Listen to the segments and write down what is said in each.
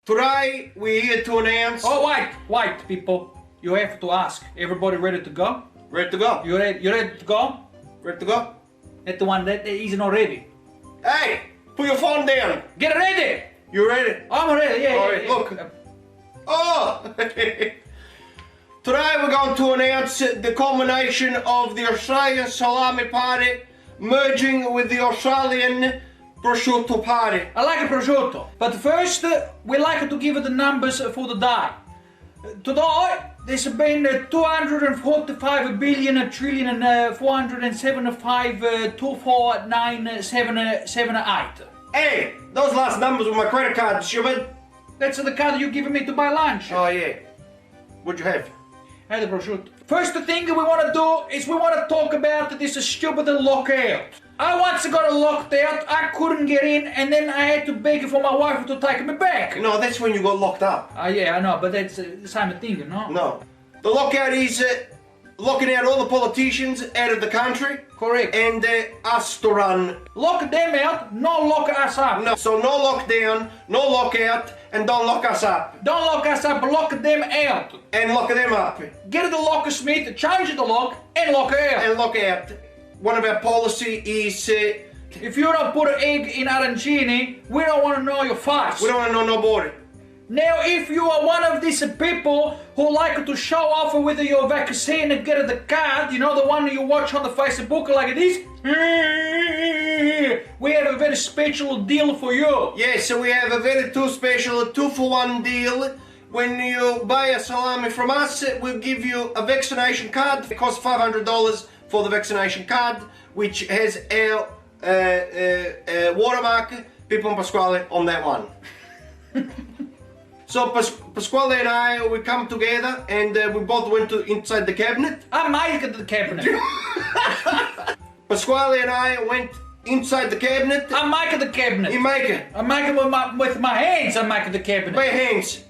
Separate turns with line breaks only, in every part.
Today, we're here to announce...
Oh, wait, Pippo. You have to ask. Everybody ready to go?
Ready to go?
You ready to go?
Ready to go?
That's the one that is not ready.
Hey! Put your phone down!
Get ready!
You ready?
I'm ready, yeah.
Alright,
yeah.
look. Oh! Today we're going to announce the culmination of the Australian Salami Party merging with the Australian Prosciutto Party.
I like a prosciutto. But first, we like to give the numbers for the day. Today, there's been 245 billion trillion and 475 24978.
Hey! Those last numbers were my credit card, stupid!
That's the card you gave me to buy lunch.
Oh yeah. What'd you have?
I had a prosciutto. First thing we want to do is we want to talk about this stupid lockout. I once got locked out, I couldn't get in, and then I had to beg for my wife to take me back.
No, that's when you got locked up.
Yeah, I know, but that's the same thing, you know?
No. The lockout is locking out all the politicians out of the country.
Correct.
And us to run.
Lock them out, no lock us up.
No, so no lockdown, no lockout, and don't lock us up.
Don't lock us up, lock them out.
And lock them up.
Get the locksmith, change the lock, and lock out.
And lock out. One of our policy is...
if you don't put an egg in arancini, we don't want to know your face.
we don't want to know nobody.
Now, if you are one of these people who like to show off with your vaccine and get the card, you know, the one you watch on the Facebook like this, we have a very special deal for you.
Yeah, so we have a very special 2-for-1 deal. When you buy a salami from us, we'll give you a vaccination card. It costs $500 for the vaccination card, which has our watermark, Pippo and Pasquale, on that one. So Pasquale and I, we come together and we both went inside the cabinet.
I make the cabinet.
Pasquale and I went inside the cabinet.
I make the cabinet.
He make it.
I make it with my hands. I make the cabinet.
By hands.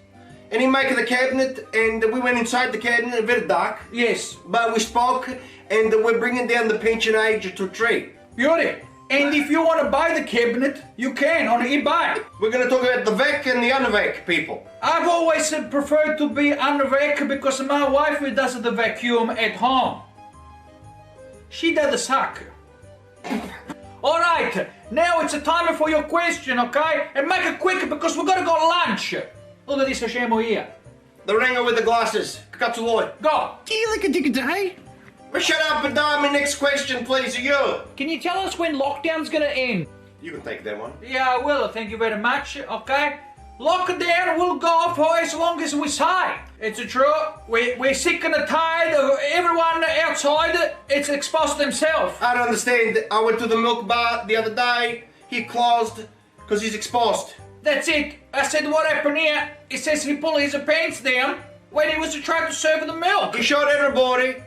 And he make the cabinet, and we went inside the cabinet, very dark.
Yes.
But we spoke, and we're bringing down the pension age to 3.
Beauty. And if you want to buy the cabinet, you can on eBay.
We're going to talk about the vac and the unvac people.
I've always preferred to be unvac because my wife does the vacuum at home. She does the suck. Alright, now it's a time for your question, okay? And make it quick because we're going to go lunch. Look at this scemo here.
The ringer with the glasses. Katsuoi.
Go.
Do you like a dick a day?
Well, shut up and die. My next question, please, are you.
Can you tell us when lockdown's going to end?
You can take that one.
Yeah, I will. Thank you very much. Okay. Lockdown will go for as long as we say. It's true. We're sick and tired of everyone outside. It's exposed themselves.
I don't understand. I went to the milk bar the other day. He closed because he's exposed.
That's it. I said, what happened here? He says he pulled his pants down when he was trying to serve the milk.
He showed everybody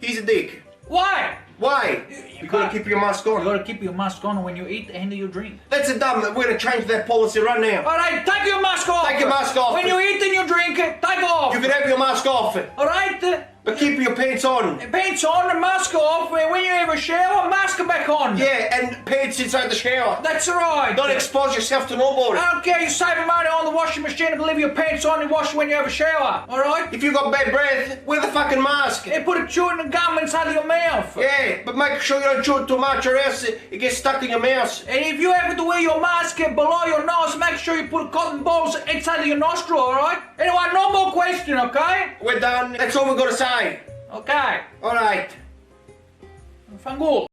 he's a dick.
Why?
Why? You gotta keep your mask on.
You gotta keep your mask on when you eat and you drink.
That's a dumb. We're gonna change that policy right now.
Alright, take your mask off.
Take your mask off.
When you eat and you drink, take off.
You can have your mask off.
Alright?
But keep your pants on.
Pants on, mask off. When you have a shower, mask back on.
Yeah, and pants inside the shower.
That's right.
Don't expose yourself to nobody.
I don't care, you save money on the washing machine and leave your pants on and wash when you have a shower. Alright?
If you got bad breath, wear the fucking mask.
And put a chewing gum inside of your mouth.
Yeah, but make sure you don't chew it too much or else it gets stuck in your mouth.
And if you have to wear your mask below your nose, make sure you put cotton balls inside of your nostril, alright? Anyway, no more question, okay?
We're done. That's all we're gonna say.
Okay.
Alright.
Fangul.